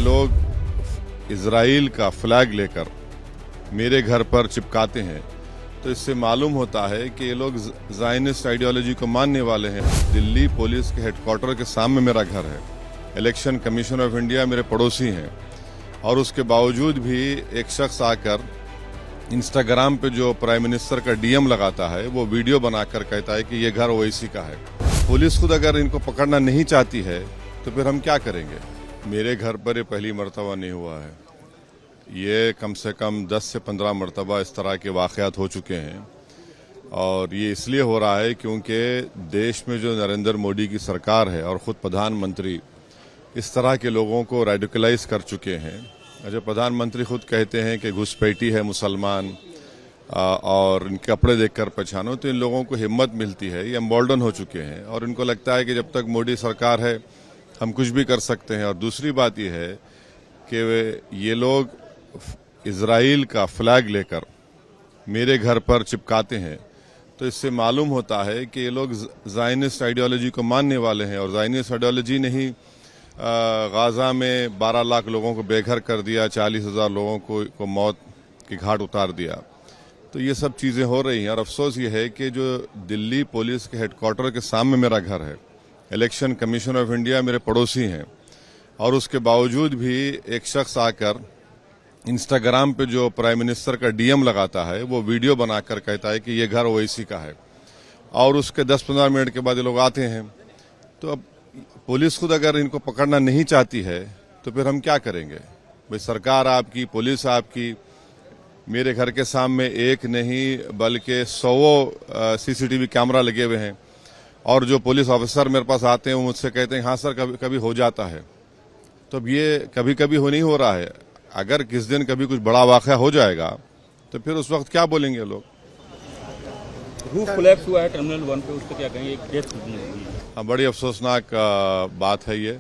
लोग इजराइल का फ्लैग लेकर मेरे घर पर चिपकाते हैं तो इससे मालूम होता है कि ये लोग ज़ायनिस्ट आइडियोलॉजी को मानने वाले हैं। दिल्ली पुलिस के हेडक्वार्टर के सामने मेरा घर है। इलेक्शन कमीशन ऑफ इंडिया मेरे पड़ोसी हैं और उसके बावजूद भी एक शख्स आकर इंस्टाग्राम पे जो प्राइम मिनिस्टर का डीएम लगाता है वो वीडियो बनाकर कहता है कि ये घर ओवैसी का है। पुलिस खुद अगर इनको पकड़ना नहीं चाहती है तो फिर हम क्या करेंगे। मेरे घर पर ये पहली मर्तबा नहीं हुआ है, ये कम से कम 10 से 15 मरतबा इस तरह के वाक़यात हो चुके हैं और ये इसलिए हो रहा है क्योंकि देश में जो नरेंद्र मोदी की सरकार है और ख़ुद प्रधानमंत्री इस तरह के लोगों को रेडिकलाइज कर चुके हैं। जब प्रधानमंत्री खुद कहते हैं कि घुसपैठी है मुसलमान और इनके कपड़े देखकर पहचानो तो इन लोगों को हिम्मत मिलती है, ये एम्बोल्डन हो चुके हैं और इनको लगता है कि जब तक मोदी सरकार है हम कुछ भी कर सकते हैं। और दूसरी बात यह है कि ये लोग इजराइल का फ्लैग लेकर मेरे घर पर चिपकाते हैं तो इससे मालूम होता है कि ये लोग ज़ायनिस्ट आइडियोलॉजी को मानने वाले हैं। और ज़ायनिस्ट आइडियोलॉजी ने ही गाज़ा में 12 लाख लोगों को बेघर कर दिया, 40,000 लोगों को मौत की घाट उतार दिया। तो ये सब चीज़ें हो रही हैं और अफसोस ये है कि जो दिल्ली पुलिस के हेडक्वार्टर के सामने मेरा घर है, इलेक्शन कमीशन ऑफ इंडिया मेरे पड़ोसी हैं और उसके बावजूद भी एक शख्स आकर इंस्टाग्राम पे जो प्राइम मिनिस्टर का डीएम लगाता है वो वीडियो बनाकर कहता है कि ये घर ओवैसी का है और उसके 10-15 मिनट के बाद ये लोग आते हैं। तो अब पुलिस खुद अगर इनको पकड़ना नहीं चाहती है तो फिर हम क्या करेंगे। भाई सरकार आपकी, पुलिस आपकी, मेरे घर के सामने एक नहीं बल्कि 100 सीसीटीवी कैमरा लगे हुए हैं और जो पुलिस ऑफिसर मेरे पास आते हैं वो मुझसे कहते हैं हाँ सर कभी कभी हो जाता है। तो अब ये कभी कभी नहीं हो रहा है, अगर किस दिन कभी कुछ बड़ा वाक़या हो जाएगा तो फिर उस वक्त क्या बोलेंगे लोग। रूफ कोलैप्स हुआ है टर्मिनल 1 पे, उस पर क्या कहेंगे। एक डेथ हुई है। हाँ, बड़ी अफसोसनाक बात है ये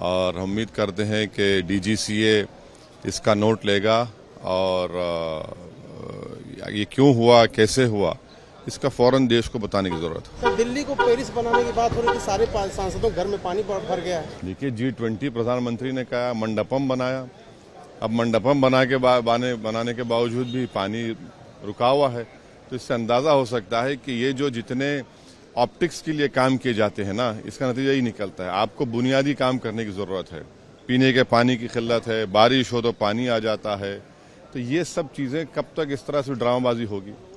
और हम उम्मीद करते हैं कि डीजीसीए इसका नोट लेगा और ये क्यों हुआ, कैसे हुआ, इसका फौरन देश को बताने की जरूरत है। तो दिल्ली को पेरिस बनाने की बात हो रही थी, सारे सांसदों घर में पानी भर गया है। देखिए G20 प्रधानमंत्री ने कहा मंडपम बनाया, अब मंडपम बनाने के बावजूद भी पानी रुका हुआ है। तो इससे अंदाजा हो सकता है कि ये जो जितने ऑप्टिक्स के लिए काम किए जाते हैं ना, इसका नतीजा ही निकलता है। आपको बुनियादी काम करने की जरूरत है। पीने के पानी की किल्लत है, बारिश हो तो पानी आ जाता है। तो ये सब चीजें कब तक इस तरह से ड्रामाबाजी होगी।